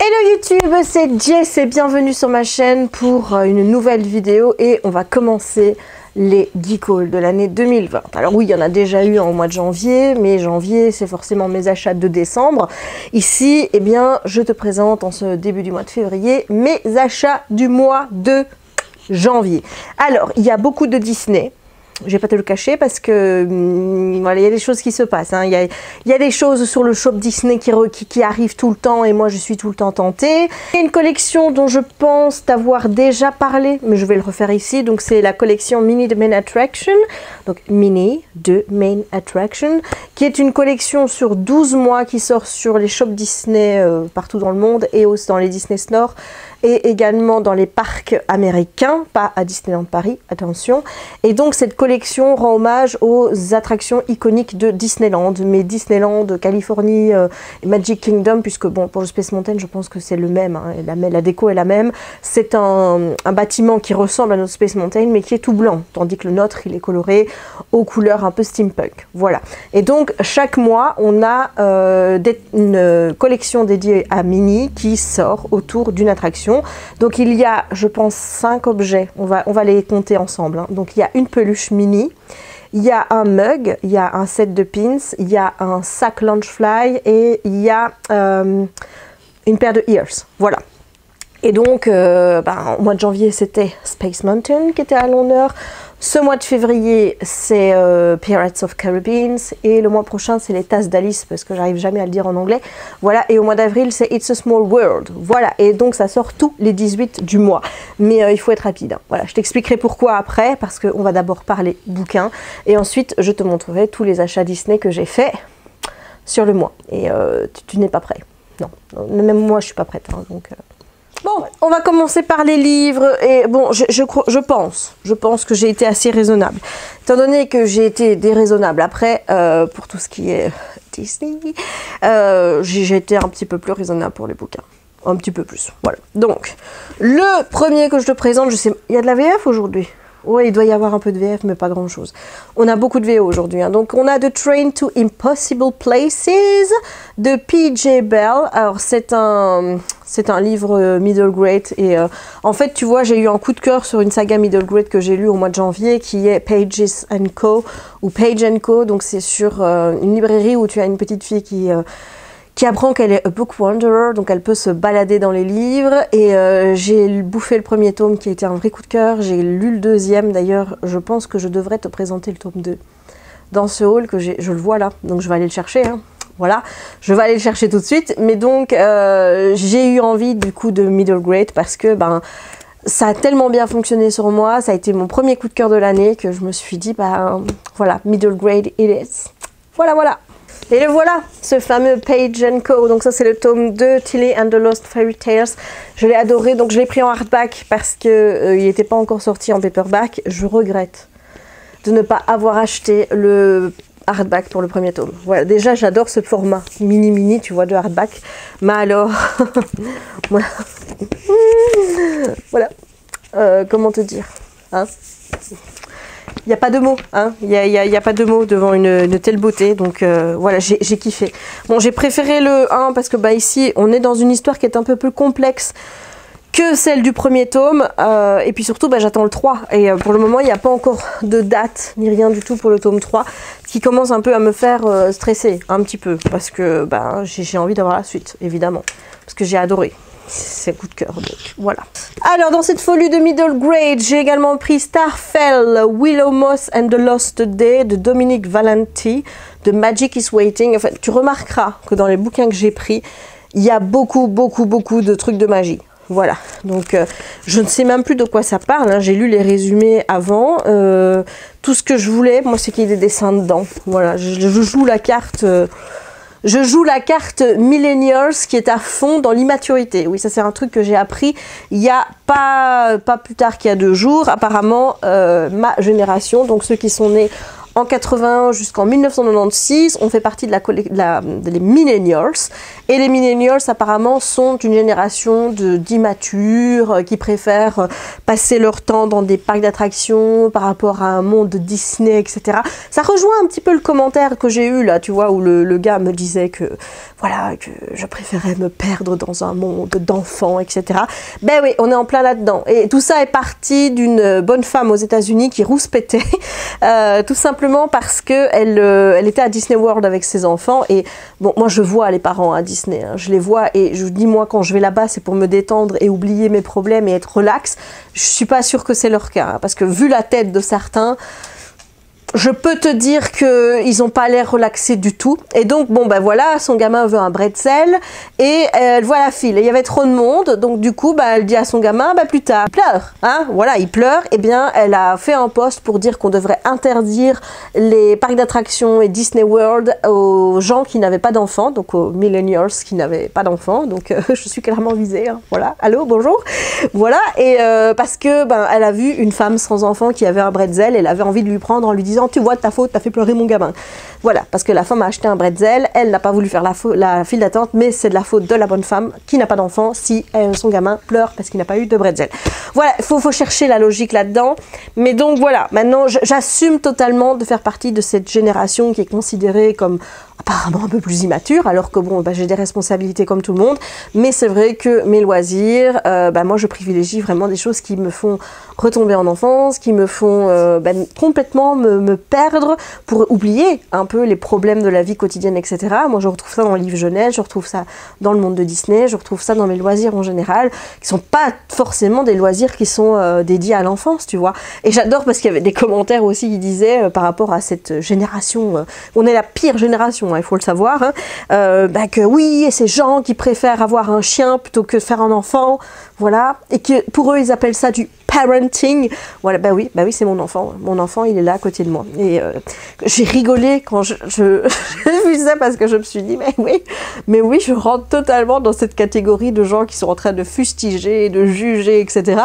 Hello YouTube, c'est Jess et bienvenue sur ma chaîne pour une nouvelle vidéo et on va commencer les geek hauls de l'année 2020. Alors oui, il y en a déjà eu en mois de janvier, mais janvier c'est forcément mes achats de décembre. Ici, eh bien, je te présente en ce début du mois de février mes achats du mois de janvier. Alors, il y a beaucoup de Disney. Je vais pas te le cacher parce que voilà, il y a des choses qui se passent. Hein. Il y a des choses sur le shop Disney qui arrivent tout le temps et moi je suis tout le temps tentée. Il y a une collection dont je pense t'avoir déjà parlé, mais je vais le refaire ici. Donc c'est la collection Mini de Main Attraction. Donc Mini de Main Attraction, qui est une collection sur 12 mois qui sort sur les shops Disney partout dans le monde et aussi dans les Disney Store et également dans les parcs américains, pas à Disneyland Paris, attention. Et donc cette collection rend hommage aux attractions iconiques de Disneyland, mais Disneyland, Californie, Magic Kingdom, puisque bon, pour le Space Mountain, je pense que c'est le même, hein, la déco est la même. C'est un bâtiment qui ressemble à notre Space Mountain, mais qui est tout blanc, tandis que le nôtre, il est coloré aux couleurs un peu steampunk. Voilà. Et donc, chaque mois, on a une collection dédiée à Minnie qui sort autour d'une attraction. Donc il y a, je pense, 5 objets, on va les compter ensemble. Hein. Donc il y a une peluche Minnie, il y a un mug, il y a un set de pins, il y a un sac Launchfly et il y a une paire de ears. Voilà. Et donc, au mois de janvier, c'était Space Mountain qui était à l'honneur. Ce mois de février, c'est Pirates of Caribbean. Et le mois prochain, c'est les tasses d'Alice, parce que j'arrive jamais à le dire en anglais. Voilà, et au mois d'avril, c'est It's a Small World. Voilà, et donc ça sort tous les 18 du mois. Mais il faut être rapide. Hein. Voilà, je t'expliquerai pourquoi après, parce qu'on va d'abord parler bouquins. Et ensuite, je te montrerai tous les achats Disney que j'ai faits sur le mois. Et tu n'es pas prêt. Non, même moi, je suis pas prête. Hein, donc... Bon, on va commencer par les livres et bon, je pense que j'ai été assez raisonnable. Étant donné que j'ai été déraisonnable après, pour tout ce qui est Disney, j'ai été un petit peu plus raisonnable pour les bouquins. Un petit peu plus, voilà. Donc, le premier que je te présente, je sais, il y a de la VF aujourd'hui? Oui, il doit y avoir un peu de VF, mais pas grand-chose. On a beaucoup de VO aujourd'hui. Hein. Donc, on a The Train to Impossible Places de P.J. Bell. Alors, c'est un livre middle grade. Et en fait, tu vois, j'ai eu un coup de cœur sur une saga middle grade que j'ai lue au mois de janvier, qui est Pages & Co. ou Page & Co. Donc, c'est sur une librairie où tu as une petite fille qui apprend qu'elle est a book wanderer, donc elle peut se balader dans les livres. Et j'ai bouffé le premier tome qui a été un vrai coup de cœur. J'ai lu le deuxième, d'ailleurs, je pense que je devrais te présenter le tome 2 dans ce haul que je le vois là, donc je vais aller le chercher. Hein. Voilà, je vais aller le chercher tout de suite. Mais donc, j'ai eu envie du coup de middle grade parce que ça a tellement bien fonctionné sur moi. Ça a été mon premier coup de cœur de l'année que je me suis dit, voilà, middle grade it is. Voilà, voilà. Et le voilà, ce fameux Page & Co. Donc ça c'est le tome 2, Tilly and the Lost Fairy Tales. Je l'ai adoré, donc je l'ai pris en hardback parce que il n'était pas encore sorti en paperback. Je regrette de ne pas avoir acheté le hardback pour le premier tome. Voilà, déjà j'adore ce format mini, tu vois, de hardback. Mais alors, voilà, comment te dire, hein? Il n'y a pas de mots, hein. Il y a pas de mots devant une telle beauté, donc voilà, j'ai kiffé. Bon, j'ai préféré le 1 parce que ici, on est dans une histoire qui est un peu plus complexe que celle du premier tome, et puis surtout, j'attends le 3, et pour le moment, il n'y a pas encore de date, ni rien du tout pour le tome 3, ce qui commence un peu à me faire stresser, un petit peu, parce que j'ai envie d'avoir la suite, évidemment, parce que j'ai adoré. C'est coup de cœur, donc voilà. Alors, dans cette folie de middle grade, j'ai également pris Starfell, Willow Moss and the Lost Day de Dominique Valenti, de Magic is Waiting. Enfin, tu remarqueras que dans les bouquins que j'ai pris, il y a beaucoup de trucs de magie. Voilà, donc je ne sais même plus de quoi ça parle, hein. J'ai lu les résumés avant. Tout ce que je voulais, moi, c'est qu'il y ait des dessins dedans. Voilà, je joue la carte... Je joue la carte Millennials qui est à fond dans l'immaturité. Oui, ça c'est un truc que j'ai appris il y a pas plus tard qu'il y a 2 jours. Apparemment, ma génération, donc ceux qui sont nés en 80 jusqu'en 1996, on fait partie des millennials. Et les millennials, apparemment, sont une génération d'immatures qui préfèrent passer leur temps dans des parcs d'attractions par rapport à un monde de Disney, etc. Ça rejoint un petit peu le commentaire que j'ai eu là, tu vois, où le gars me disait que, voilà, que je préférais me perdre dans un monde d'enfants, etc. Ben oui, on est en plein là-dedans. Et tout ça est parti d'une bonne femme aux États-Unis qui rouspétait, tout simplement parce que elle était à Disney World avec ses enfants. Et bon, moi je vois les parents à Disney, hein, je les vois et je dis moi quand je vais là-bas c'est pour me détendre et oublier mes problèmes et être relax. Je suis pas sûre que c'est leur cas, hein, parce que vu la tête de certains, je peux te dire qu'ils n'ont pas l'air relaxés du tout. Et donc, bon, ben voilà, son gamin veut un bretzel et elle voit la file. Et il y avait trop de monde, donc du coup, ben, elle dit à son gamin, ben plus tard, il pleure. Hein, voilà, il pleure. Et bien, elle a fait un post pour dire qu'on devrait interdire les parcs d'attractions et Disney World aux gens qui n'avaient pas d'enfants, donc aux millennials qui n'avaient pas d'enfants. Donc, je suis clairement visée. Hein, voilà, allô, bonjour. Voilà, et parce que, ben, elle a vu une femme sans enfant qui avait un bretzel, elle avait envie de lui prendre en lui disant tu vois de ta faute, t'as fait pleurer mon gamin. Voilà, parce que la femme a acheté un bretzel, elle n'a pas voulu faire la file d'attente, mais c'est de la faute de la bonne femme qui n'a pas d'enfant si son gamin pleure parce qu'il n'a pas eu de bretzel. Voilà, il faut chercher la logique là-dedans. Mais donc voilà, maintenant j'assume totalement de faire partie de cette génération qui est considérée comme apparemment un peu plus immature, alors que bon, bah, j'ai des responsabilités comme tout le monde, mais c'est vrai que mes loisirs, bah, moi je privilégie vraiment des choses qui me font retomber en enfance, qui me font bah, complètement me perdre pour oublier un peu les problèmes de la vie quotidienne, etc. Moi je retrouve ça dans les livres jeunesse, je retrouve ça dans le monde de Disney, je retrouve ça dans mes loisirs en général, qui sont pas forcément des loisirs qui sont dédiés à l'enfance, tu vois. Et j'adore parce qu'il y avait des commentaires aussi qui disaient par rapport à cette génération, on est la pire génération, il faut le savoir, hein, bah que oui, et ces gens qui préfèrent avoir un chien plutôt que faire un enfant, voilà, et que pour eux ils appellent ça du parenting. Voilà, bah oui, c'est mon enfant il est là à côté de moi. Et j'ai rigolé quand j'ai vu ça parce que je me suis dit mais oui, je rentre totalement dans cette catégorie de gens qui sont en train de fustiger, de juger, etc.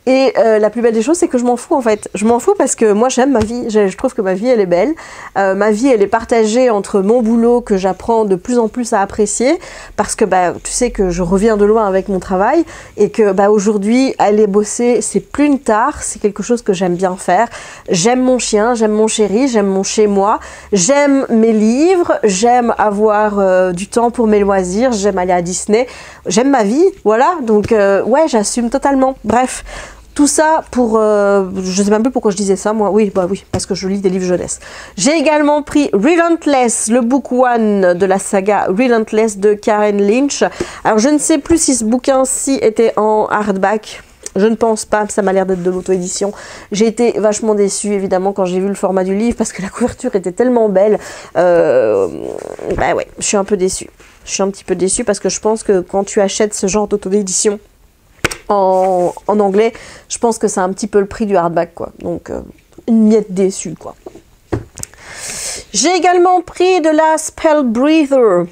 Et la plus belle des choses, c'est que je m'en fous en fait. Je m'en fous parce que moi j'aime ma vie, je trouve que ma vie elle est belle. Ma vie elle est partagée entre mon boulot que j'apprends de plus en plus à apprécier parce que bah, tu sais que je reviens de loin avec mon travail et que bah, aujourd'hui aller bosser c'est plus une tare, c'est quelque chose que j'aime bien faire. J'aime mon chien, j'aime mon chéri, j'aime mon chez moi, j'aime mes livres, j'aime avoir du temps pour mes loisirs, j'aime aller à Disney, j'aime ma vie, voilà, donc ouais, j'assume totalement. Bref, tout ça pour, je sais même plus pourquoi je disais ça, moi, oui, bah oui, parce que je lis des livres jeunesse. J'ai également pris Relentless, le book one de la saga Relentless de Karen Lynch. Alors je ne sais plus si ce bouquin-ci était en hardback. Je ne pense pas, ça m'a l'air d'être de l'auto-édition. J'ai été vachement déçue, évidemment, quand j'ai vu le format du livre, parce que la couverture était tellement belle. Bah ouais, je suis un peu déçue. Je suis un petit peu déçue parce que je pense que quand tu achètes ce genre d'auto-édition en anglais, je pense que c'est un petit peu le prix du hardback, quoi. Donc, une miette déçue, quoi. J'ai également pris de la Spell Breather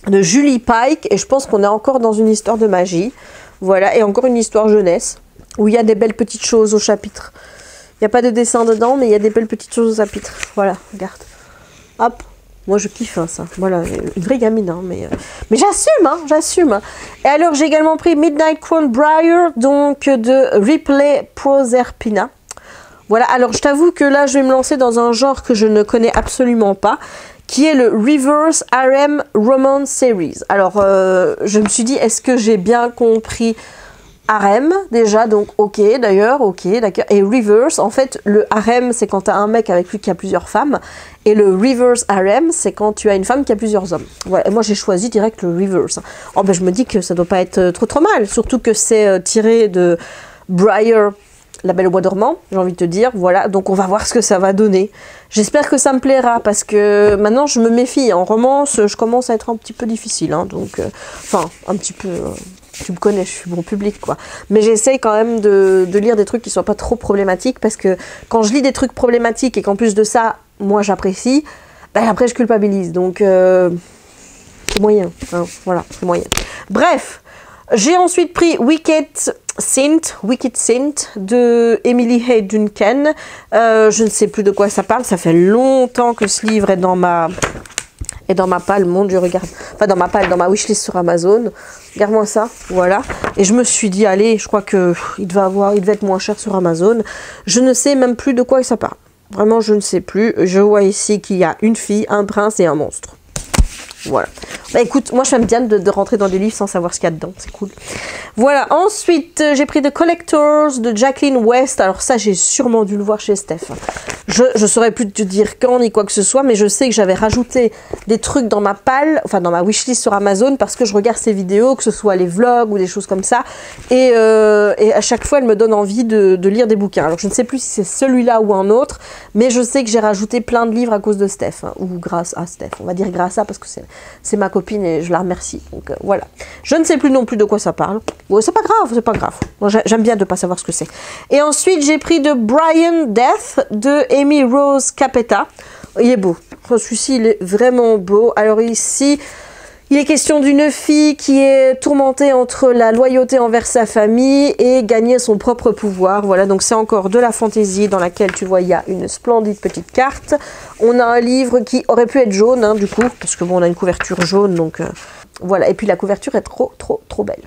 de Julie Pike, et je pense qu'on est encore dans une histoire de magie. Voilà, et encore une histoire jeunesse, où il y a des belles petites choses au chapitre. Il n'y a pas de dessin dedans, mais il y a des belles petites choses au chapitre. Voilà, regarde. Hop, moi je kiffe hein, ça. Voilà, une vraie gamine, hein, mais j'assume, hein, j'assume. Et alors j'ai également pris Midnight Crown Briar, donc de Ripley Proserpina. Voilà, alors je t'avoue que là je vais me lancer dans un genre que je ne connais absolument pas, qui est le Reverse Harem Romance Series. Alors, je me suis dit, est-ce que j'ai bien compris harem déjà? Donc, ok, d'ailleurs, ok, d'accord. Et reverse, en fait, le harem, c'est quand tu as un mec avec lui qui a plusieurs femmes. Et le reverse harem, c'est quand tu as une femme qui a plusieurs hommes. Voilà, et moi, j'ai choisi direct le reverse. Oh, ben, je me dis que ça doit pas être trop mal, surtout que c'est tiré de Briar, La Belle au Bois dormant, j'ai envie de te dire, voilà, donc on va voir ce que ça va donner. J'espère que ça me plaira, parce que maintenant je me méfie, en romance, je commence à être un petit peu difficile, hein, donc, enfin, un petit peu, tu me connais, je suis bon public, quoi. Mais j'essaye quand même de lire des trucs qui soient pas trop problématiques, parce que quand je lis des trucs problématiques, et qu'en plus de ça, moi j'apprécie, ben après je culpabilise, donc, c'est moyen, hein, voilà, c'est moyen. Bref, j'ai ensuite pris Wicked Wicked Saint de Emily Hay Duncan. Je ne sais plus de quoi ça parle. Ça fait longtemps que ce livre est dans ma palle. Mon Dieu, regarde. Enfin, dans ma palle, dans ma wishlist sur Amazon. Regarde-moi ça. Voilà. Et je me suis dit, allez, je crois que il devait être moins cher sur Amazon. Je ne sais même plus de quoi ça parle. Vraiment, je ne sais plus. Je vois ici qu'il y a une fille, un prince et un monstre. Voilà. Bah écoute, moi j'aime bien de rentrer dans des livres sans savoir ce qu'il y a dedans, c'est cool. Voilà, ensuite j'ai pris The Collectors de Jacqueline West. Alors ça j'ai sûrement dû le voir chez Steph. Je saurais plus te dire quand ni quoi que ce soit, mais je sais que j'avais rajouté des trucs dans ma palle, enfin dans ma wishlist sur Amazon parce que je regarde ses vidéos, que ce soit les vlogs ou des choses comme ça. Et à chaque fois elle me donne envie de lire des bouquins. Alors je ne sais plus si c'est celui-là ou un autre, mais je sais que j'ai rajouté plein de livres à cause de Steph, hein, ou grâce à Steph. On va dire grâce à parce que c'est ma copine et je la remercie. Donc voilà. Je ne sais plus non plus de quoi ça parle. Bon, c'est pas grave, c'est pas grave. J'aime bien de pas savoir ce que c'est. Et ensuite, j'ai pris de Brian Death de Amy Rose Capetta. Il est beau. Celui-ci, il est vraiment beau. Alors ici, il est question d'une fille qui est tourmentée entre la loyauté envers sa famille et gagner son propre pouvoir. Voilà, donc c'est encore de la fantaisie dans laquelle, tu vois, il y a une splendide petite carte. On a un livre qui aurait pu être jaune, hein, du coup, parce que bon, on a une couverture jaune, donc voilà. Et puis la couverture est trop belle.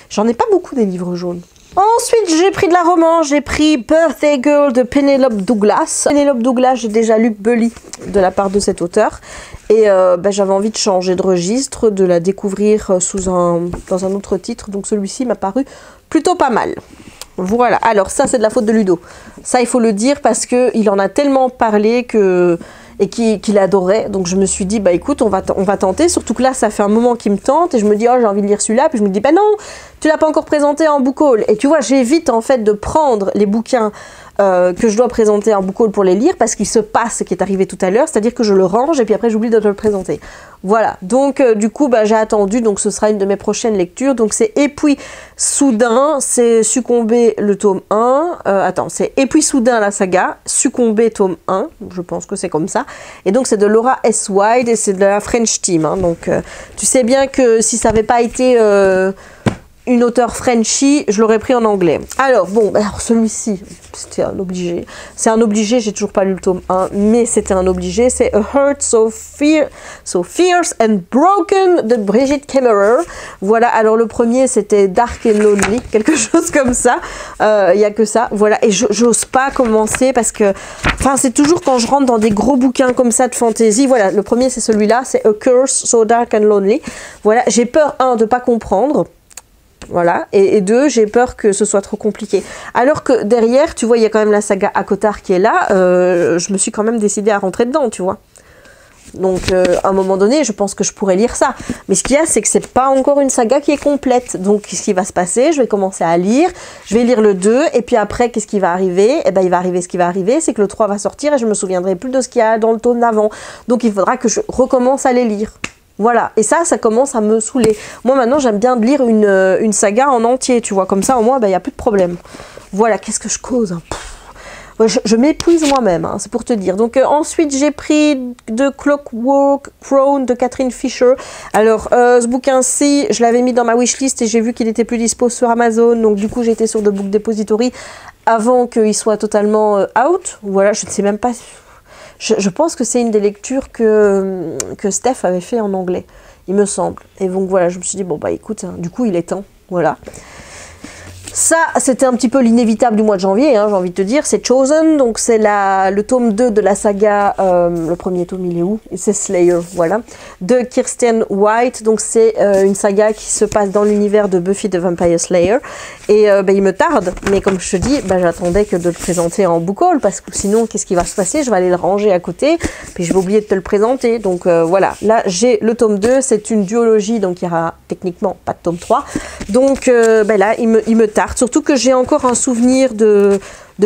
J'en ai pas beaucoup des livres jaunes. Ensuite, j'ai pris de la romance, j'ai pris Birthday Girl de Penelope Douglas. Penelope Douglas, j'ai déjà lu Bully de la part de cet auteur. Et j'avais envie de changer de registre, de la découvrir dans un autre titre. Donc celui-ci m'a paru plutôt pas mal. Voilà, alors ça c'est de la faute de Ludo. Ça il faut le dire parce qu'il en a tellement parlé et qu'il adorait. Donc je me suis dit, bah écoute, on va tenter. Surtout que là, ça fait un moment qu'il me tente. Et je me dis, oh, j'ai envie de lire celui-là. Puis je me dis, bah non, tu l'as pas encore présenté en book haul. Et tu vois, j'évite en fait de prendre les bouquins que je dois présenter en book haul pour les lire. Parce qu'il se passe ce qui est arrivé tout à l'heure. C'est-à-dire que je le range et puis après, j'oublie de te le présenter. Voilà. Donc du coup, bah, j'ai attendu. Donc ce sera une de mes prochaines lectures. Donc c'est Et puis soudain, c'est Succomber le tome 1. C'est Et puis soudain la saga. Succomber tome 1. Je pense que c'est comme ça. Et donc c'est de Laura S. White et c'est de la French Team. Hein. Donc tu sais bien que si ça n'avait pas été une auteure Frenchie, je l'aurais pris en anglais. Alors bon, alors celui-ci, c'était un obligé. C'est un obligé, j'ai toujours pas lu le tome 1, mais c'était un obligé. C'est A Heart So Fierce and Broken de Brigitte Kemmerer. Voilà, alors le premier c'était Dark and Lonely, quelque chose comme ça. Il y a que ça, voilà. Et j'ose pas commencer parce que, enfin, c'est toujours quand je rentre dans des gros bouquins comme ça de fantasy. Voilà, le premier c'est celui-là, c'est A Curse So Dark and Lonely. Voilà, j'ai peur, de pas comprendre. Voilà, et deux, j'ai peur que ce soit trop compliqué. Alors que derrière, tu vois, il y a quand même la saga Akotar qui est là. Je me suis quand même décidée à rentrer dedans, tu vois. Donc, à un moment donné, je pense que je pourrais lire ça. Mais ce qu'il y a, c'est que c'est pas encore une saga qui est complète. Donc, qu'est-ce qui va se passer? Je vais commencer à lire, je vais lire le 2, et puis après, qu'est-ce qui va arriver? Eh ben, il va arriver ce qui va arriver, c'est que le 3 va sortir et je me souviendrai plus de ce qu'il y a dans le tome d'avant. Donc, il faudra que je recommence à les lire. Voilà, et ça commence à me saouler. Moi, maintenant, j'aime bien lire une saga en entier, tu vois. Comme ça, au moins, il n'y a plus de problème. Voilà, qu'est-ce que je cause, hein. Je m'épuise moi-même, hein, c'est pour te dire. Donc, ensuite, j'ai pris The Clockwork Crown de Catherine Fisher. Alors, ce bouquin-ci, je l'avais mis dans ma wishlist et j'ai vu qu'il était plus dispo sur Amazon. Donc, du coup, j'étais sur The Book Depository avant qu'il soit totalement out. Voilà, je ne sais même pas... Je pense que c'est une des lectures que Steph avait fait en anglais, il me semble. Et donc voilà, je me suis dit, bon bah écoute, hein, du coup il est temps, voilà. Ça, c'était un petit peu l'inévitable du mois de janvier, hein, j'ai envie de te dire, c'est Chosen, donc c'est le tome 2 de la saga, le premier tome il est où? C'est Slayer, voilà, de Kirsten White, donc c'est une saga qui se passe dans l'univers de Buffy the Vampire Slayer, et il me tarde, mais comme je te dis, j'attendais que de le présenter en book haul, parce que sinon, qu'est-ce qui va se passer? Je vais aller le ranger à côté, puis je vais oublier de te le présenter, donc voilà, là j'ai le tome 2, c'est une duologie, donc il y aura techniquement pas de tome 3, donc là, il me tarde. Surtout que j'ai encore un souvenir de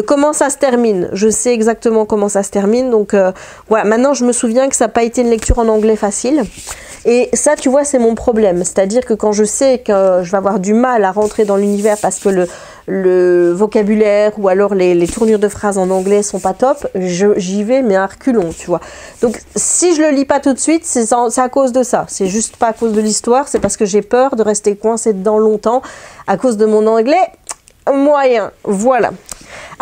comment ça se termine. Je sais exactement comment ça se termine. Donc voilà, maintenant je me souviens que ça n'a pas été une lecture en anglais facile. Et ça, tu vois, c'est mon problème. C'est-à-dire que quand je sais que je vais avoir du mal à rentrer dans l'univers parce que le vocabulaire ou alors les tournures de phrases en anglais sont pas top, j'y vais mais à reculons, tu vois. Donc si je le lis pas tout de suite, c'est à cause de ça. C'est juste pas à cause de l'histoire, c'est parce que j'ai peur de rester coincée dedans longtemps à cause de mon anglais moyen. Voilà.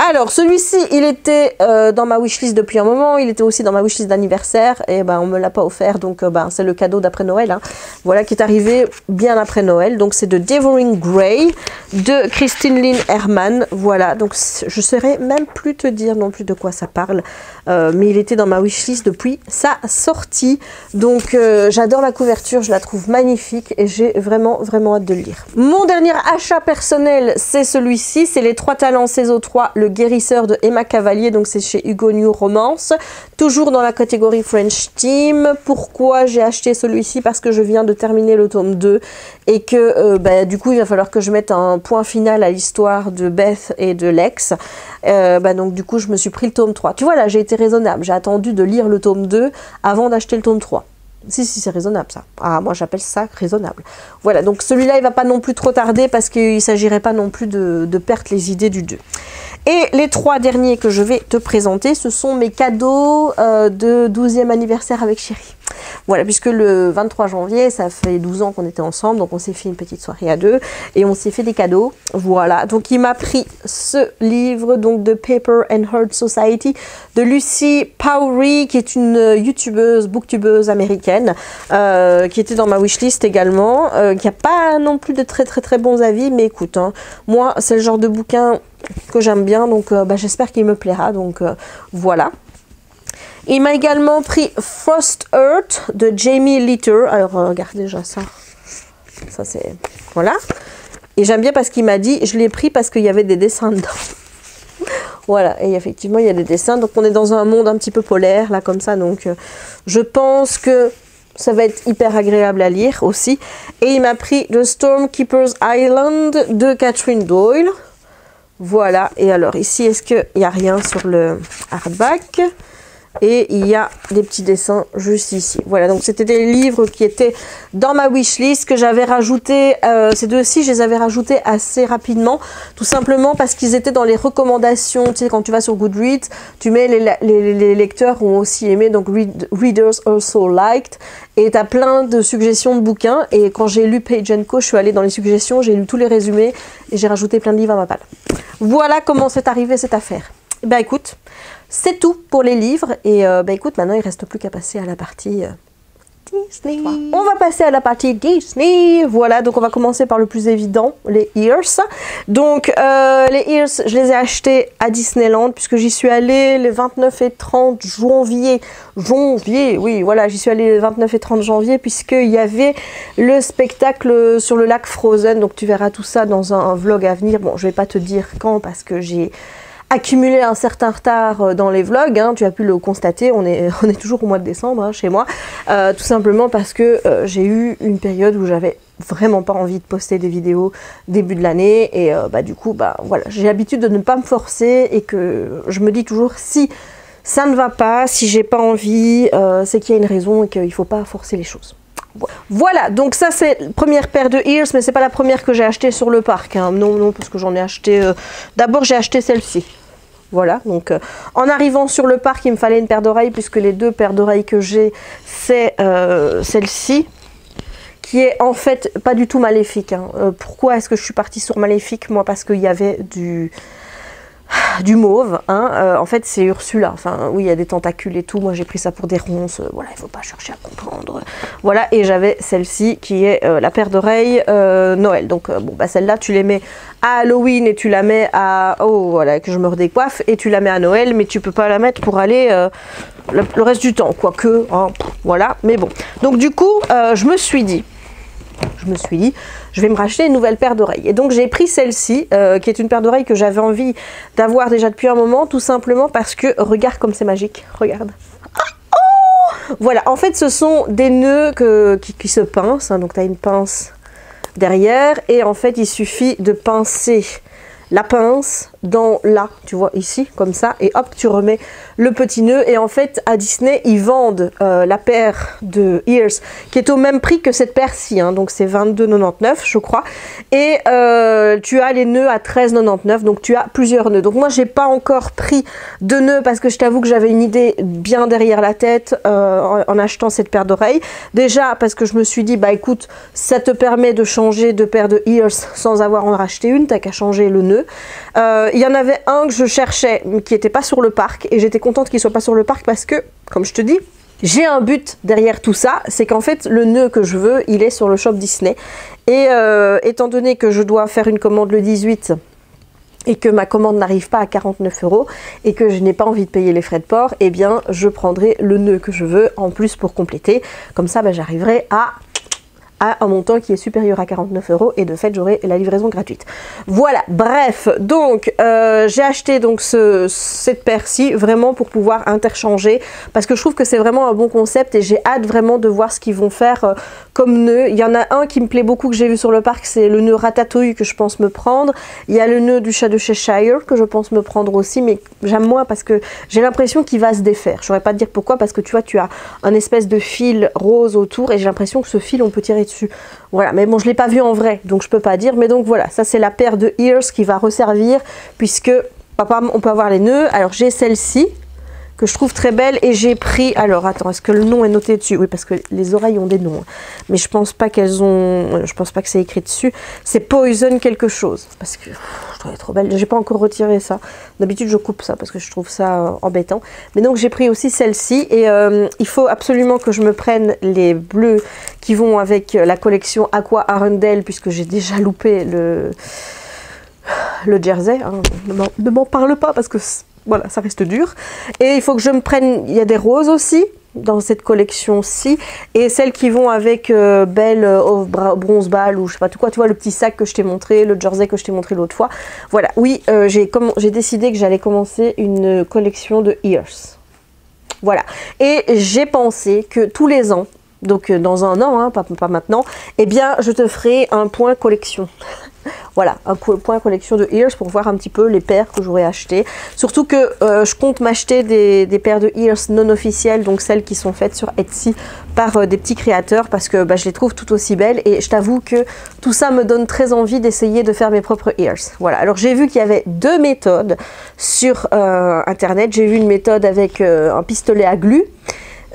Alors, celui-ci, il était dans ma wishlist depuis un moment. Il était aussi dans ma wishlist d'anniversaire. Et ben, on me l'a pas offert. Donc, c'est le cadeau d'après Noël. Hein. Voilà, qui est arrivé bien après Noël. Donc, c'est de Devouring Grey de Christine Lynn Herman. Voilà. Donc, je saurais même plus te dire non plus de quoi ça parle. Mais il était dans ma wishlist depuis sa sortie. Donc, j'adore la couverture. Je la trouve magnifique. Et j'ai vraiment, vraiment hâte de le lire. Mon dernier achat personnel, c'est celui-ci. C'est Les Trois Talents saison 3. Le Guérisseur de Emma Cavalier, donc c'est chez Hugo New Romance, toujours dans la catégorie French Team. Pourquoi j'ai acheté celui-ci? Parce que je viens de terminer le tome 2 et que du coup il va falloir que je mette un point final à l'histoire de Beth et de Lex. Donc du coup je me suis pris le tome 3. Tu vois là, j'ai été raisonnable, j'ai attendu de lire le tome 2 avant d'acheter le tome 3. Si, c'est raisonnable ça. Ah, moi j'appelle ça raisonnable. Voilà, donc celui-là il va pas non plus trop tarder parce qu'il ne s'agirait pas non plus de perdre les idées du 2. Et les 3 derniers que je vais te présenter, ce sont mes cadeaux de 12e anniversaire avec Chérie. Voilà, puisque le 23 janvier, ça fait 12 ans qu'on était ensemble, donc on s'est fait une petite soirée à 2 et on s'est fait des cadeaux. Voilà, donc il m'a pris ce livre donc de Paper and Heart Society de Lucy Powry, qui est une youtubeuse, booktubeuse américaine, qui était dans ma wishlist également, qui n'a pas non plus de très bons avis, mais écoute, hein, moi c'est le genre de bouquin que j'aime bien, donc j'espère qu'il me plaira, donc voilà. Il m'a également pris Frost Earth de Jamie Litter. Alors regarde déjà ça. Ça c'est... Voilà. Et j'aime bien parce qu'il m'a dit, je l'ai pris parce qu'il y avait des dessins dedans. Voilà, et effectivement il y a des dessins. Donc on est dans un monde un petit peu polaire, là comme ça. Donc je pense que ça va être hyper agréable à lire aussi. Et il m'a pris The Stormkeeper's Island de Catherine Doyle. Voilà, et alors ici, est-ce qu'il n'y a rien sur le hardback? Et il y a des petits dessins juste ici. Voilà, donc c'était des livres qui étaient dans ma wishlist, que j'avais rajouté. Ces deux-ci, je les avais rajoutés assez rapidement, tout simplement parce qu'ils étaient dans les recommandations. Tu sais, quand tu vas sur Goodreads, tu mets les lecteurs ont aussi aimé, donc Readers Also Liked. Et tu as plein de suggestions de bouquins. Et quand j'ai lu Page & Co, je suis allée dans les suggestions, j'ai lu tous les résumés et j'ai rajouté plein de livres à ma palle. Voilà comment c'est arrivé cette affaire. Ben écoute, c'est tout pour les livres. Et écoute, maintenant il ne reste plus qu'à passer à la partie Disney. On va passer à la partie Disney. Voilà, donc on va commencer par le plus évident, les Ears. Donc les Ears, je les ai achetés à Disneyland puisque j'y suis allée les 29 et 30 janvier. Oui, voilà, j'y suis allée les 29 et 30 janvier puisqu'il y avait le spectacle sur le lac Frozen. Donc tu verras tout ça dans un vlog à venir. Bon, je vais pas te dire quand parce que j'ai accumulé un certain retard dans les vlogs, hein, tu as pu le constater, on est toujours au mois de décembre hein, chez moi, tout simplement parce que j'ai eu une période où j'avais vraiment pas envie de poster des vidéos début de l'année et du coup voilà, j'ai l'habitude de ne pas me forcer et que je me dis toujours si ça ne va pas, si j'ai pas envie, c'est qu'il y a une raison et qu'il ne faut pas forcer les choses. Voilà, donc ça c'est la première paire de Ears, mais c'est pas la première que j'ai achetée sur le parc, hein. Non, parce que j'en ai acheté, d'abord j'ai acheté celle-ci. Voilà, donc en arrivant sur le parc, il me fallait une paire d'oreilles, puisque les deux paires d'oreilles que j'ai, c'est celle-ci, qui est en fait pas du tout maléfique. Hein. Pourquoi est-ce que je suis partie sur maléfique? Moi, parce qu'il y avait du mauve, hein. En fait c'est Ursula, enfin oui il y a des tentacules et tout, moi j'ai pris ça pour des ronces, voilà, il faut pas chercher à comprendre, voilà, et j'avais celle-ci qui est la paire d'oreilles Noël, donc celle-là tu les mets à Halloween et tu la mets à, voilà, que je me redécoiffe, et tu la mets à Noël, mais tu peux pas la mettre pour aller le reste du temps, quoique, hein, voilà, mais bon, donc du coup je me suis dit, je vais me racheter une nouvelle paire d'oreilles. Et donc j'ai pris celle-ci, qui est une paire d'oreilles que j'avais envie d'avoir déjà depuis un moment, tout simplement parce que, regarde comme c'est magique, regarde. Oh, voilà, en fait ce sont des nœuds qui se pincent, hein, donc tu as une pince derrière, et en fait il suffit de pincer la pince dans là, tu vois, ici, comme ça, et hop, tu remets le petit nœud. Et en fait, à Disney, ils vendent la paire de Ears qui est au même prix que cette paire-ci, hein, donc c'est 22,99 je crois. Et tu as les nœuds à 13,99, donc tu as plusieurs nœuds. Donc moi, j'ai pas encore pris de nœuds parce que je t'avoue que j'avais une idée bien derrière la tête en achetant cette paire d'oreilles. Déjà, parce que je me suis dit, bah écoute, ça te permet de changer de paire de Ears sans avoir en racheter une, t'as qu'à changer le nœud. Il y en avait un que je cherchais qui n'était pas sur le parc et j'étais contente qu'il soit pas sur le parc parce que, comme je te dis, j'ai un but derrière tout ça, c'est qu'en fait le nœud que je veux, il est sur le shop Disney. Et étant donné que je dois faire une commande le 18 et que ma commande n'arrive pas à 49 € et que je n'ai pas envie de payer les frais de port, eh bien je prendrai le nœud que je veux en plus pour compléter. Comme ça, bah, j'arriverai à un montant qui est supérieur à 49 € et de fait j'aurai la livraison gratuite. Voilà, bref, donc j'ai acheté donc cette paire-ci vraiment pour pouvoir interchanger parce que je trouve que c'est vraiment un bon concept et j'ai hâte vraiment de voir ce qu'ils vont faire comme nœud. Il y en a un qui me plaît beaucoup que j'ai vu sur le parc, c'est le nœud Ratatouille que je pense me prendre. Il y a le nœud du chat de Cheshire que je pense me prendre aussi, mais j'aime moins parce que j'ai l'impression qu'il va se défaire. Je saurais pas te dire pourquoi, parce que tu vois, tu as un espèce de fil rose autour et j'ai l'impression que ce fil on peut tirer dessus. Voilà, mais bon, je l'ai pas vu en vrai, donc je peux pas dire. Mais donc voilà, ça c'est la paire de Ears qui va resservir puisque papa, on peut avoir les nœuds. Alors j'ai celle-ci que je trouve très belle et j'ai pris, alors attends, est-ce que le nom est noté dessus? Oui, parce que les oreilles ont des noms, mais je pense pas qu'elles ont, je pense pas que c'est écrit dessus. C'est Poison quelque chose, parce que je trouve elle trop belle. J'ai pas encore retiré ça. D'habitude je coupe ça parce que je trouve ça embêtant. Mais donc j'ai pris aussi celle-ci et il faut absolument que je me prenne les bleus qui vont avec la collection Aqua Arundel puisque j'ai déjà loupé le jersey. Hein. Ne m'en parle pas parce que voilà, ça reste dur. Et il faut que je me prenne, il y a des roses aussi dans cette collection-ci. Et celles qui vont avec Belle Bronze Ball ou je sais pas tout quoi. Tu vois, le petit sac que je t'ai montré, le jersey que je t'ai montré l'autre fois. Voilà, oui, j'ai décidé que j'allais commencer une collection de Ears. Voilà. Et j'ai pensé que tous les ans, donc dans un an, hein, pas maintenant, eh bien, je te ferai un point collection. Voilà, un point collection de Ears pour voir un petit peu les paires que j'aurais achetées. Surtout que je compte m'acheter des paires de Ears non officielles, donc celles qui sont faites sur Etsy par des petits créateurs parce que bah, je les trouve tout aussi belles et je t'avoue que tout ça me donne très envie d'essayer de faire mes propres Ears. Voilà, alors j'ai vu qu'il y avait deux méthodes sur internet. J'ai vu une méthode avec un pistolet à glu.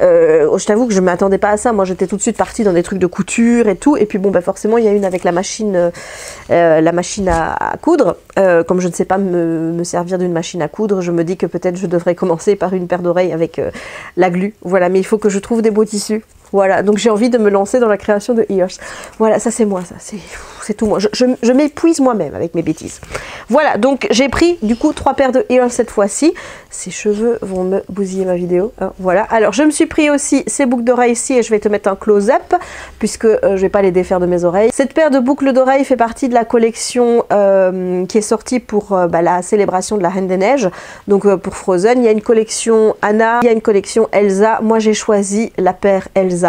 Je t'avoue que je ne m'attendais pas à ça. Moi j'étais tout de suite partie dans des trucs de couture et tout, et puis bon bah forcément il y a une avec la machine à coudre. Comme je ne sais pas me servir d'une machine à coudre, je me dis que peut-être je devrais commencer par une paire d'oreilles avec la glu. Voilà, mais il faut que je trouve des beaux tissus. Voilà, donc j'ai envie de me lancer dans la création de Ears. Voilà, ça c'est moi, ça c'est tout moi. Je m'épuise moi-même avec mes bêtises. Voilà, donc j'ai pris du coup 3 paires de Ears cette fois-ci. Ces cheveux vont me bousiller ma vidéo. Hein, voilà, alors je me suis pris aussi ces boucles d'oreilles ici et je vais te mettre un close-up puisque je vais pas les défaire de mes oreilles. Cette paire de boucles d'oreilles fait partie de la collection qui est sortie pour la célébration de la Reine des Neiges, donc pour Frozen. Il y a une collection Anna, il y a une collection Elsa. Moi j'ai choisi la paire Elsa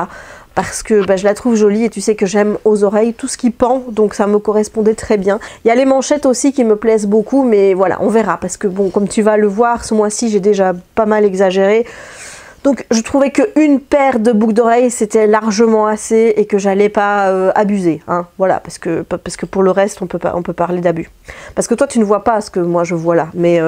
parce que bah, je la trouve jolie et tu sais que j'aime aux oreilles tout ce qui pend, donc ça me correspondait très bien. Il y a les manchettes aussi qui me plaisent beaucoup, mais voilà, on verra parce que bon, comme tu vas le voir, ce mois-ci j'ai déjà pas mal exagéré. Donc je trouvais qu'une paire de boucles d'oreilles c'était largement assez et que j'allais pas abuser, hein, voilà, parce que pour le reste on peut parler d'abus. Parce que toi tu ne vois pas ce que moi je vois là, mais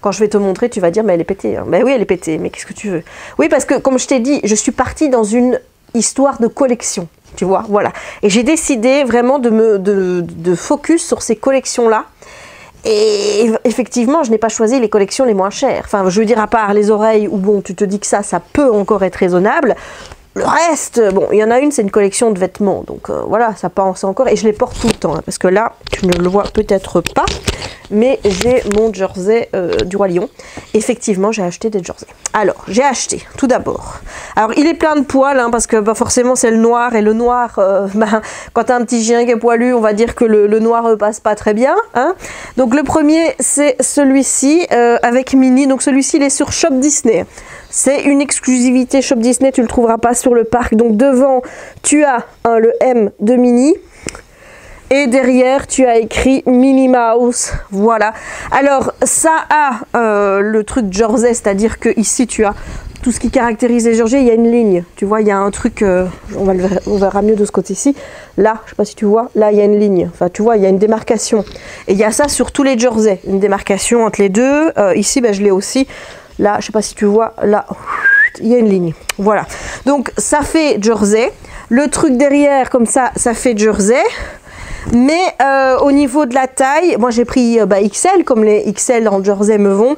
quand je vais te montrer, tu vas dire, mais elle est pétée. Hein. Ben oui, elle est pétée, mais qu'est-ce que tu veux? Oui, parce que comme je t'ai dit, je suis partie dans une histoire de collection, tu vois, voilà. Et j'ai décidé vraiment de focus sur ces collections-là. Et effectivement, je n'ai pas choisi les collections les moins chères. Enfin, je veux dire, à part les oreilles, où bon, tu te dis que ça peut encore être raisonnable. Le reste, bon, il y en a une, c'est une collection de vêtements. Donc voilà, ça pense encore. Et je les porte tout le temps. Hein, parce que là, tu ne le vois peut-être pas. Mais j'ai mon jersey du Roi Lion. Effectivement, j'ai acheté des jerseys. Alors, j'ai acheté, tout d'abord. Alors, il est plein de poils, hein, parce que bah, forcément, c'est le noir. Et le noir, quand tu as un petit chien qui est poilu, on va dire que le noir passe pas très bien. Hein. Donc, le premier, c'est celui-ci, avec Minnie. Donc, celui-ci, il est sur Shop Disney. C'est une exclusivité Shop Disney, tu ne le trouveras pas sur le parc. Donc, devant, tu as le M de Minnie. Et derrière, tu as écrit Minnie Mouse. Voilà. Alors, ça a le truc jersey, c'est-à-dire que ici, tu as tout ce qui caractérise les jerseys. Il y a une ligne. Tu vois, il y a un truc, on verra mieux de ce côté-ci. Là, je sais pas si tu vois, là, il y a une ligne. Enfin, tu vois, il y a une démarcation. Et il y a ça sur tous les jerseys. Une démarcation entre les deux. Ici, ben, je l'ai aussi. Là, je sais pas si tu vois, là, il y a une ligne. Voilà. Donc, ça fait jersey. Le truc derrière, comme ça fait jersey. Mais au niveau de la taille, moi j'ai pris XL, comme les XL en jersey me vont.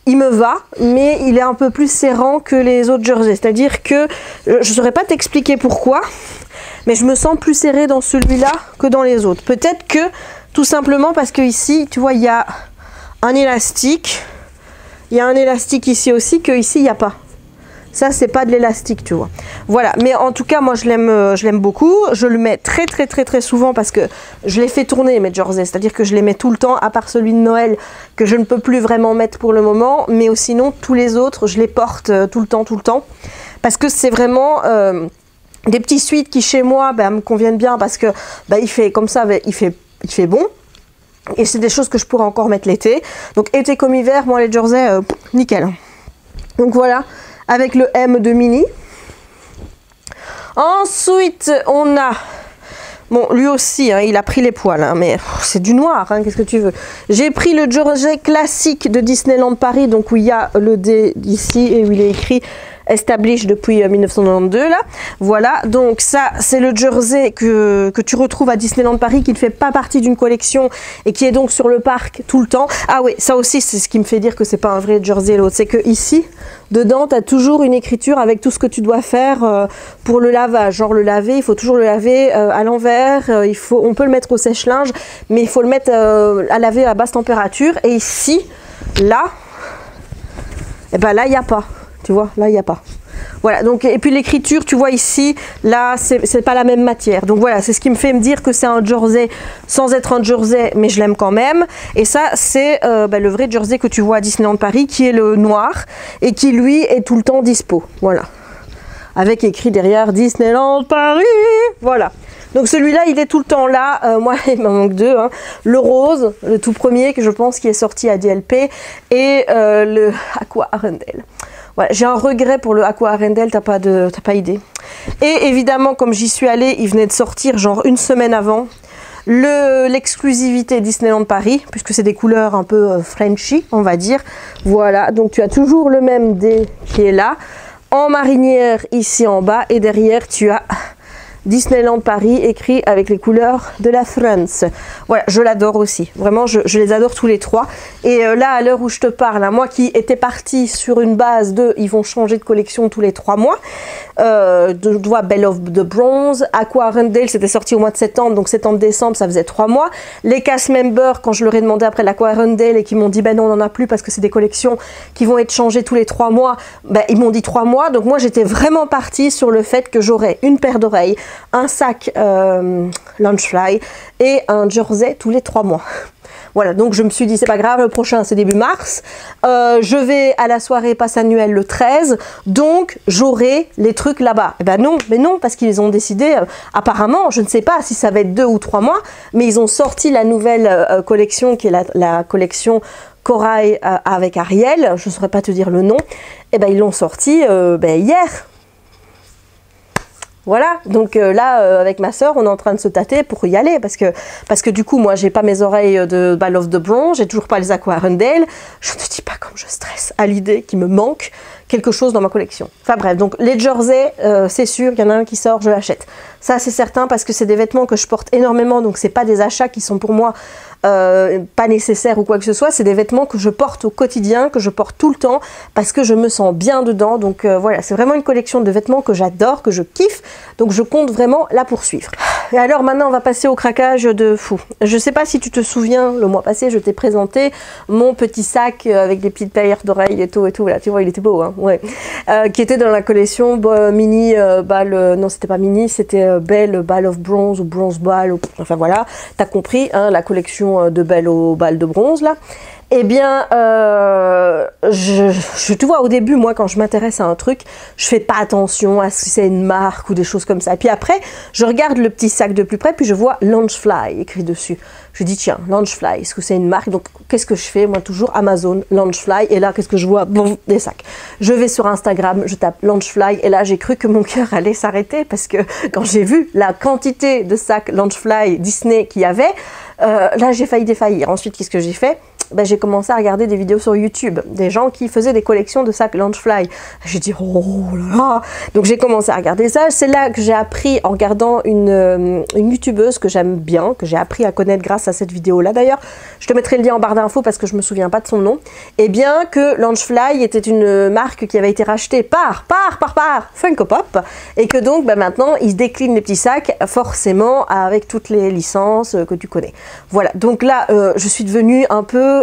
Il me va, mais il est un peu plus serrant que les autres jerseys. C'est-à-dire que, je ne saurais pas t'expliquer pourquoi, mais je me sens plus serrée dans celui-là que dans les autres. Peut-être que, tout simplement parce que ici, tu vois, il y a un élastique. Il y a un élastique ici aussi, que ici, il n'y a pas. Ça, c'est pas de l'élastique, tu vois. Voilà, mais en tout cas, moi, je l'aime beaucoup. Je le mets très souvent parce que je les fais tourner, mes jerseys. C'est-à-dire que je les mets tout le temps, à part celui de Noël, que je ne peux plus vraiment mettre pour le moment. Mais sinon, tous les autres, je les porte tout le temps. Parce que c'est vraiment des petits suites qui, chez moi, me conviennent bien parce que il fait comme ça, il fait bon. Et c'est des choses que je pourrais encore mettre l'été. Donc, été comme hiver, moi, les jerseys, nickel. Donc, voilà. Avec le M de Minnie. Ensuite, on a... Bon, lui aussi, hein, il a pris les poils, hein, mais c'est du noir, hein, qu'est-ce que tu veux. J'ai pris le jersey classique de Disneyland Paris, donc où il y a le D ici et où il est écrit established depuis 1992 là. Voilà, donc ça c'est le jersey que tu retrouves à Disneyland Paris, qui ne fait pas partie d'une collection et qui est donc sur le parc tout le temps. Ah oui, ça aussi c'est ce qui me fait dire que c'est pas un vrai jersey l'autre, c'est que ici dedans tu as toujours une écriture avec tout ce que tu dois faire pour le lavage. Genre le laver, il faut toujours le laver à l'envers, on peut le mettre au sèche-linge, mais il faut le mettre à laver à basse température. Et ici, là, et ben là il n'y a pas. Tu vois, là, il n'y a pas. Voilà, donc, et puis l'écriture, tu vois ici, là, c'est pas la même matière. Donc voilà, c'est ce qui me fait me dire que c'est un jersey sans être un jersey, mais je l'aime quand même. Et ça, c'est le vrai jersey que tu vois à Disneyland Paris, qui est le noir, et qui, lui, est tout le temps dispo. Voilà. Avec écrit derrière Disneyland Paris. Voilà. Donc celui-là, il est tout le temps là. Moi, il m'en manque deux. Hein. Le rose, le tout premier, que je pense qui est sorti à DLP, et le Aqua Arendelle. Voilà, j'ai un regret pour le Aqua Arendelle, t'as pas idée. Et évidemment, comme j'y suis allée, il venait de sortir genre une semaine avant, l'exclusivité Disneyland Paris, puisque c'est des couleurs un peu Frenchy, on va dire. Voilà, donc tu as toujours le même D qui est là, en marinière ici en bas, et derrière tu as Disneyland Paris écrit avec les couleurs de la France. Voilà, je l'adore aussi. Vraiment, je les adore tous les trois. Et là, à l'heure où je te parle, hein, moi qui étais partie sur une base de... Ils vont changer de collection tous les 3 mois. Je vois Belle of the Bronze. Aqua Arendelle, c'était sorti au mois de septembre. Donc septembre-décembre, ça faisait 3 mois. Les cast members, quand je leur ai demandé après l'Aqua Arendelle et qu'ils m'ont dit, ben non, on n'en a plus parce que c'est des collections qui vont être changées tous les 3 mois. Ben, ils m'ont dit 3 mois. Donc moi, j'étais vraiment partie sur le fait que j'aurais une paire d'oreilles, un sac Lunchfly et un jersey tous les 3 mois. Voilà, donc je me suis dit, c'est pas grave, le prochain c'est début mars. Je vais à la soirée passe annuelle le 13, donc j'aurai les trucs là-bas. Eh ben non, mais non, parce qu'ils ont décidé, apparemment, je ne sais pas si ça va être 2 ou 3 mois, mais ils ont sorti la nouvelle collection qui est la collection Corail avec Ariel, je ne saurais pas te dire le nom. Eh ben ils l'ont sorti hier. Voilà, donc là, avec ma soeur, on est en train de se tâter pour y aller, parce que du coup, moi, j'ai pas mes oreilles de Belle of the Bronze, j'ai toujours pas les Aqua Arendelle. Je ne te dis pas comme je stresse à l'idée qu'il me manque quelque chose dans ma collection. Enfin bref, donc les jerseys, c'est sûr, il y en a un qui sort, je l'achète. Ça, c'est certain, parce que c'est des vêtements que je porte énormément, donc c'est pas des achats qui sont pour moi pas nécessaires ou quoi que ce soit, c'est des vêtements que je porte au quotidien, que je porte tout le temps, parce que je me sens bien dedans. Donc voilà, c'est vraiment une collection de vêtements que j'adore, que je kiffe, donc je compte vraiment la poursuivre. Et alors maintenant, on va passer au craquage de fou. Je sais pas si tu te souviens, le mois passé, je t'ai présenté mon petit sac avec des petites paillettes d'oreilles et tout, là, tu vois, il était beau, hein, ouais. Qui était dans la collection Mini Ball, non, c'était pas Mini, c'était Belle Ball of Bronze ou Bronze Ball, enfin voilà, t'as compris, hein, la collection de Belle au Ball de Bronze, là. Eh bien, tu vois, au début, moi, quand je m'intéresse à un truc, je fais pas attention à si c'est une marque ou des choses comme ça. Et puis après, je regarde le petit sac de plus près, puis je vois Loungefly écrit dessus. Je dis, tiens, Loungefly, est-ce que c'est une marque? Donc, qu'est-ce que je fais? Moi, toujours Amazon, Loungefly. Et là, qu'est-ce que je vois? Bon, des sacs. Je vais sur Instagram, je tape Loungefly. Et là, j'ai cru que mon cœur allait s'arrêter parce que quand j'ai vu la quantité de sacs Loungefly Disney qu'il y avait, là, j'ai failli défaillir. Ensuite, qu'est-ce que j'ai fait? Ben, j'ai commencé à regarder des vidéos sur YouTube, des gens qui faisaient des collections de sacs Loungefly. J'ai dit, oh là là. Donc j'ai commencé à regarder ça. C'est là que j'ai appris, en regardant une youtubeuse que j'aime bien, que j'ai appris à connaître grâce à cette vidéo-là d'ailleurs. Je te mettrai le lien en barre d'infos parce que je me souviens pas de son nom. Et bien que Loungefly était une marque qui avait été rachetée par Funko Pop. Et que donc ben, maintenant, ils déclinent les petits sacs forcément avec toutes les licences que tu connais. Voilà, donc là, je suis devenue un peu...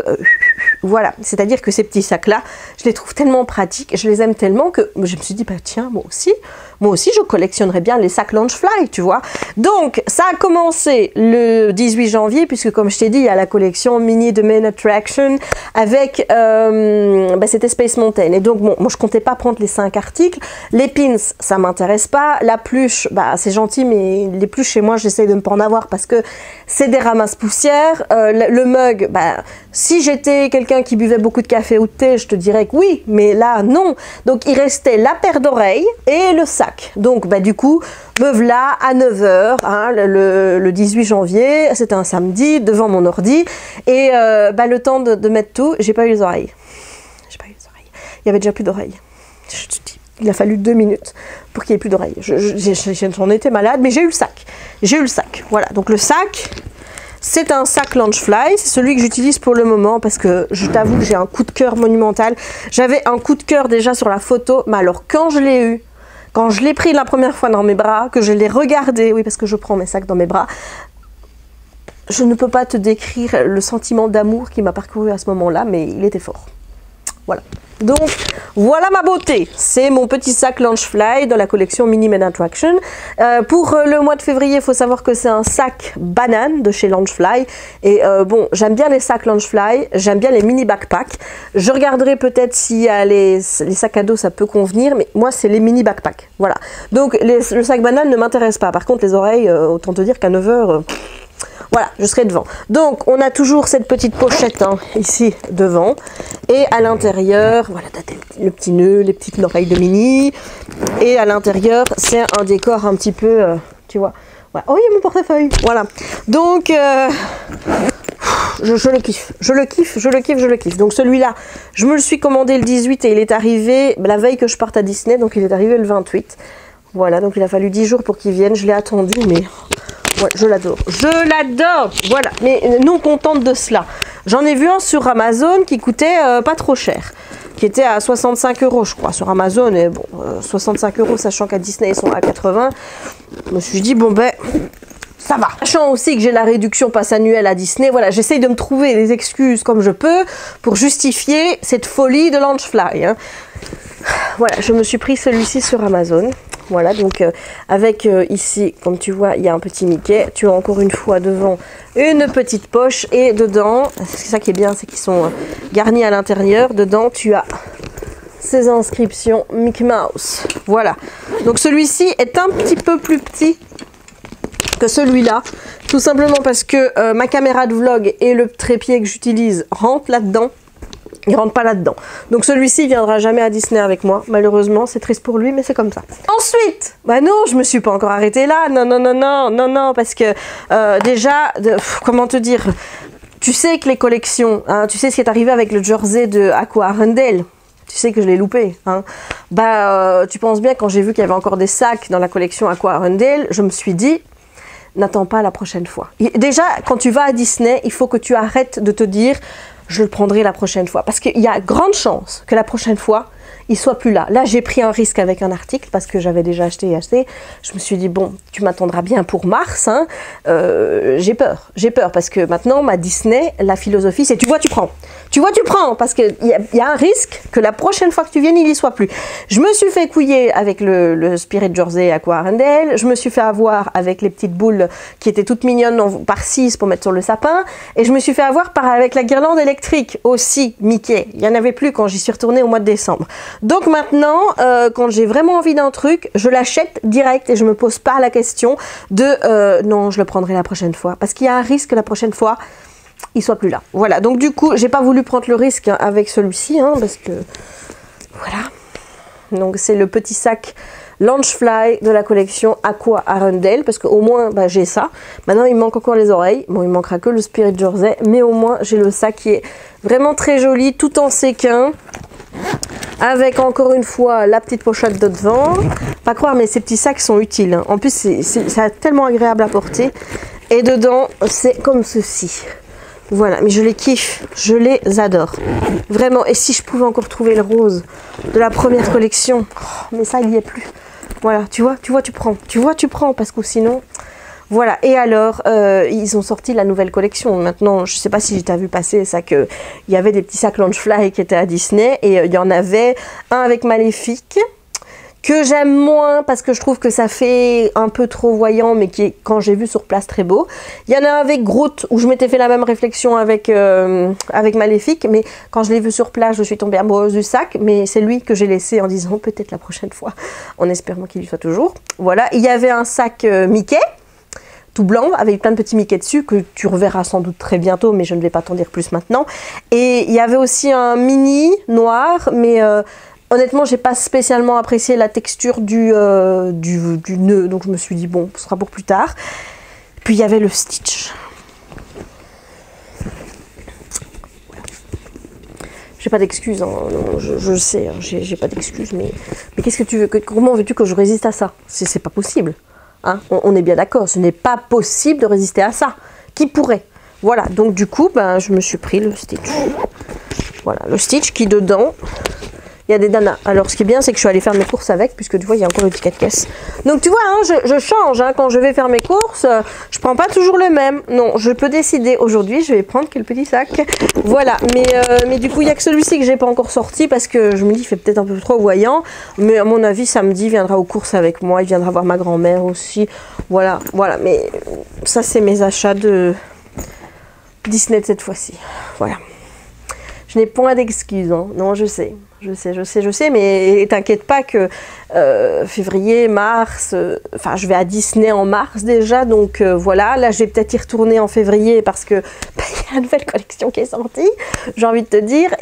voilà, c'est-à-dire que ces petits sacs-là, je les trouve tellement pratiques, je les aime tellement que je me suis dit, bah tiens, moi aussi, je collectionnerais bien les sacs Loungefly, tu vois. Donc, ça a commencé le 18 janvier, puisque comme je t'ai dit, il y a la collection mini de Main Attraction avec, bah, c'était Space Mountain. Et donc, bon, moi, je comptais pas prendre les 5 articles. Les pins, ça m'intéresse pas. La pluche, bah, c'est gentil, mais les pluches chez moi, j'essaye de ne pas en avoir parce que c'est des ramasses-poussières. Le mug, bah, si j'étais quelqu'un qui buvait beaucoup de café ou de thé, je te dirais que oui, mais là, non. Donc, il restait la paire d'oreilles et le sac. Donc, bah, du coup, me voilà à 9 h, hein, le 18 janvier, c'était un samedi, devant mon ordi. Et bah, le temps de mettre tout, j'ai pas eu les oreilles. J'ai pas eu les oreilles. Il y avait déjà plus d'oreilles. Je te dis, il a fallu 2 minutes pour qu'il n'y ait plus d'oreilles. J'en étais malade, mais j'ai eu le sac. J'ai eu le sac. Voilà, donc le sac... C'est un sac Loungefly, c'est celui que j'utilise pour le moment parce que je t'avoue que j'ai un coup de cœur monumental. J'avais un coup de cœur déjà sur la photo, mais alors quand je l'ai eu, quand je l'ai pris la première fois dans mes bras, que je l'ai regardé, oui parce que je prends mes sacs dans mes bras, je ne peux pas te décrire le sentiment d'amour qui m'a parcouru à ce moment-là, mais il était fort. Voilà. Donc, voilà ma beauté. C'est mon petit sac Loungefly dans la collection Mini Main Attraction. Pour le mois de février, il faut savoir que c'est un sac banane de chez Loungefly. Et bon, j'aime bien les sacs Loungefly, j'aime bien les mini backpacks. Je regarderai peut-être s'il y a les sacs à dos, ça peut convenir, mais moi, c'est les mini backpacks. Voilà. Donc, le sac banane ne m'intéresse pas. Par contre, les oreilles, autant te dire qu'à 9 h... voilà, je serai devant. Donc, on a toujours cette petite pochette hein, ici devant. Et à l'intérieur, voilà, le petit nœud, les petites oreilles de Mini. Et à l'intérieur, c'est un décor un petit peu, tu vois. Voilà. Oh, il y a mon portefeuille. Voilà. Donc, je le kiffe. Je le kiffe, je le kiffe, je le kiffe. Donc, celui-là, je me le suis commandé le 18 et il est arrivé la veille que je parte à Disney. Donc, il est arrivé le 28. Voilà, donc il a fallu 10 jours pour qu'il vienne. Je l'ai attendu, mais... ouais, je l'adore. Je l'adore. Voilà, mais non contente de cela. J'en ai vu un sur Amazon qui coûtait pas trop cher. Qui était à 65 €, je crois, sur Amazon. Et bon, 65 €, sachant qu'à Disney, ils sont à 80. Je me suis dit, bon ben, ça va. Sachant aussi que j'ai la réduction passe annuelle à Disney, voilà, j'essaye de me trouver des excuses comme je peux pour justifier cette folie de Loungefly. Hein. Voilà, je me suis pris celui-ci sur Amazon. Voilà, donc avec ici, comme tu vois, il y a un petit Mickey. Tu as encore une fois devant une petite poche et dedans, c'est ça qui est bien, c'est qu'ils sont garnis à l'intérieur. Dedans, tu as ces inscriptions Mickey Mouse. Voilà, donc celui-ci est un petit peu plus petit que celui-là, tout simplement parce que ma caméra de vlog et le trépied que j'utilise rentrent là-dedans. Il rentre pas là-dedans. Donc celui-ci viendra jamais à Disney avec moi. Malheureusement, c'est triste pour lui, mais c'est comme ça. Ensuite, bah non, je me suis pas encore arrêtée là. Non, parce que déjà, comment te dire, tu sais que les collections, hein, tu sais ce qui est arrivé avec le jersey de Aqua Arundel. Tu sais que je l'ai loupé. Hein. Bah, tu penses bien, quand j'ai vu qu'il y avait encore des sacs dans la collection Aqua Arundel, je me suis dit, n'attends pas la prochaine fois. Et déjà, quand tu vas à Disney, il faut que tu arrêtes de te dire, je le prendrai la prochaine fois. Parce qu'il y a grande chance que la prochaine fois, il soit plus là. Là, j'ai pris un risque avec un article parce que j'avais déjà acheté. Je me suis dit, bon, tu m'attendras bien pour mars. Hein. J'ai peur parce que maintenant, ma Disney, la philosophie, c'est tu vois, tu prends. Tu vois, tu prends, parce qu'il y a un risque que la prochaine fois que tu viennes, il y soit plus. Je me suis fait couiller avec le Spirit Jersey Aqua Arendelle. Je me suis fait avoir avec les petites boules qui étaient toutes mignonnes par 6 pour mettre sur le sapin. Et je me suis fait avoir avec la guirlande électrique aussi, Mickey. Il n'y en avait plus quand j'y suis retournée au mois de décembre. Donc maintenant, quand j'ai vraiment envie d'un truc, je l'achète direct et je me pose pas la question de non, je le prendrai la prochaine fois. Parce qu'il y a un risque que la prochaine fois, il soit plus là. Voilà, donc du coup, j'ai pas voulu prendre le risque avec celui-ci, hein, parce que voilà. Donc c'est le petit sac Launchfly de la collection Aqua Arendelle, parce qu'au moins bah, j'ai ça. Maintenant il me manque encore les oreilles. Bon, il manquera que le Spirit Jersey, mais au moins j'ai le sac qui est vraiment très joli, tout en séquin. Avec encore une fois la petite pochette de devant. Pas croire, mais ces petits sacs sont utiles, hein. En plus, c'est tellement agréable à porter. Et dedans, c'est comme ceci. Voilà, mais je les kiffe, je les adore. Vraiment, et si je pouvais encore trouver le rose de la première collection. Oh, mais ça, il n'y est plus. Voilà, tu vois, tu prends. Tu vois, tu prends, parce que sinon... Voilà, et alors, ils ont sorti la nouvelle collection. Maintenant, je ne sais pas si tu as vu passer ça, qu'il y avait des petits sacs Launchfly qui étaient à Disney, et il y en avait un avec Maléfique, que j'aime moins parce que je trouve que ça fait un peu trop voyant, mais qui est, quand j'ai vu sur place, très beau. Il y en a un avec Groot, où je m'étais fait la même réflexion avec Maléfique, mais quand je l'ai vu sur place, je suis tombée amoureuse du sac, mais c'est lui que j'ai laissé en disant peut-être la prochaine fois, en espérant qu'il y soit toujours. Voilà, il y avait un sac Mickey, tout blanc, avec plein de petits Mickey dessus, que tu reverras sans doute très bientôt, mais je ne vais pas t'en dire plus maintenant. Et il y avait aussi un mini noir, mais... honnêtement, j'ai pas spécialement apprécié la texture du nœud, donc je me suis dit bon, ce sera pour plus tard. Puis il y avait le Stitch. J'ai pas d'excuses, hein. Je sais, hein, j'ai pas d'excuses, mais qu'est-ce que tu veux, comment veux-tu que je résiste à ça? C'est pas possible, hein. On est bien d'accord, ce n'est pas possible de résister à ça. Qui pourrait? Voilà, donc du coup, ben, je me suis pris le Stitch. Voilà, le Stitch qui dedans... Il y a des danas. Alors, ce qui est bien, c'est que je suis allée faire mes courses avec, puisque tu vois, il y a encore le ticket de caisse. Donc, tu vois, hein, je change. Hein, quand je vais faire mes courses, je prends pas toujours le même. Non, je peux décider. Aujourd'hui, je vais prendre quel petit sac. Voilà. Mais du coup, il y a que celui-ci que j'ai pas encore sorti, parce que je me dis, il fait peut-être un peu trop voyant. Mais à mon avis, samedi, il viendra aux courses avec moi. Il viendra voir ma grand-mère aussi. Voilà, voilà. Mais ça, c'est mes achats de Disney de cette fois-ci. Voilà. Je n'ai point d'excuses. Hein. Non, je sais. Je sais, mais t'inquiète pas que février, mars, enfin je vais à Disney en mars déjà, donc voilà, là je vais peut-être y retourner en février parce que bah, y a une nouvelle collection qui est sortie, j'ai envie de te dire,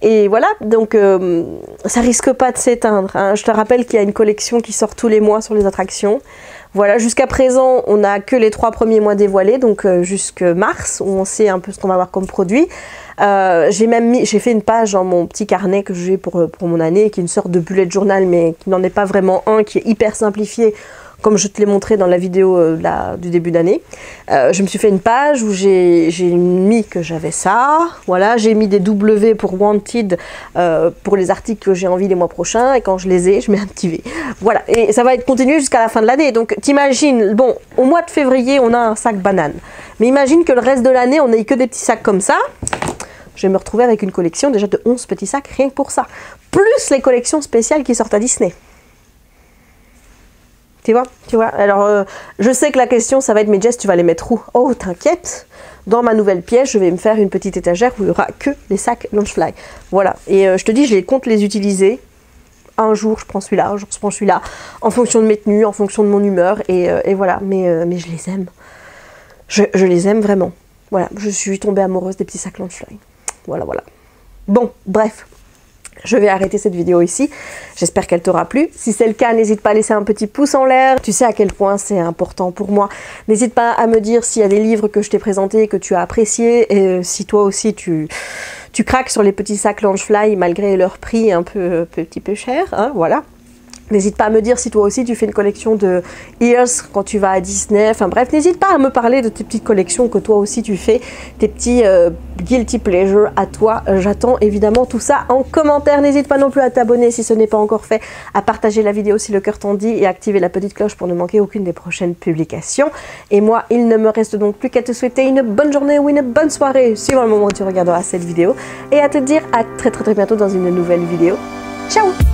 et voilà, donc ça risque pas de s'éteindre, hein. Je te rappelle qu'il y a une collection qui sort tous les mois sur les attractions. Voilà, jusqu'à présent, on n'a que les 3 premiers mois dévoilés, donc jusque mars, où on sait un peu ce qu'on va avoir comme produit. J'ai fait une page dans mon petit carnet que j'ai pour mon année, qui est une sorte de bullet journal, mais qui n'en est pas vraiment un, qui est hyper simplifié, comme je te l'ai montré dans la vidéo du début d'année. Je me suis fait une page où j'ai mis que j'avais ça, voilà, j'ai mis des W pour Wanted, pour les articles que j'ai envie les mois prochains, et quand je les ai, je mets un petit V. Voilà, et ça va être continué jusqu'à la fin de l'année. Donc t'imagines, bon, au mois de février, on a un sac banane, mais imagine que le reste de l'année, on n'ait que des petits sacs comme ça. Je vais me retrouver avec une collection déjà de 11 petits sacs, rien que pour ça. Plus les collections spéciales qui sortent à Disney. Tu vois. Alors, je sais que la question, ça va être, mais Jess, tu vas les mettre où? Oh, t'inquiète. Dans ma nouvelle pièce, je vais me faire une petite étagère où il n'y aura que les sacs Launchfly. Voilà. Et je te dis, je compte les utiliser. Un jour, je prends celui-là, un jour, je prends celui-là. En fonction de mes tenues, en fonction de mon humeur. Et voilà. Mais je les aime. Je les aime vraiment. Voilà. Je suis tombée amoureuse des petits sacs Launchfly. Voilà. Bon, bref. Je vais arrêter cette vidéo ici. J'espère qu'elle t'aura plu. Si c'est le cas, n'hésite pas à laisser un petit pouce en l'air. Tu sais à quel point c'est important pour moi. N'hésite pas à me dire s'il y a des livres que je t'ai présentés, que tu as appréciés. Et si toi aussi, tu craques sur les petits sacs Launchfly, malgré leur prix un petit peu cher. Hein, voilà. N'hésite pas à me dire si toi aussi tu fais une collection de ears quand tu vas à Disney. Enfin bref, n'hésite pas à me parler de tes petites collections que toi aussi tu fais, tes petits guilty pleasures à toi. J'attends évidemment tout ça en commentaire. N'hésite pas non plus à t'abonner si ce n'est pas encore fait, à partager la vidéo si le cœur t'en dit et à activer la petite cloche pour ne manquer aucune des prochaines publications. Et moi, il ne me reste donc plus qu'à te souhaiter une bonne journée ou une bonne soirée, suivant le moment où tu regarderas cette vidéo. Et à te dire à très bientôt dans une nouvelle vidéo. Ciao!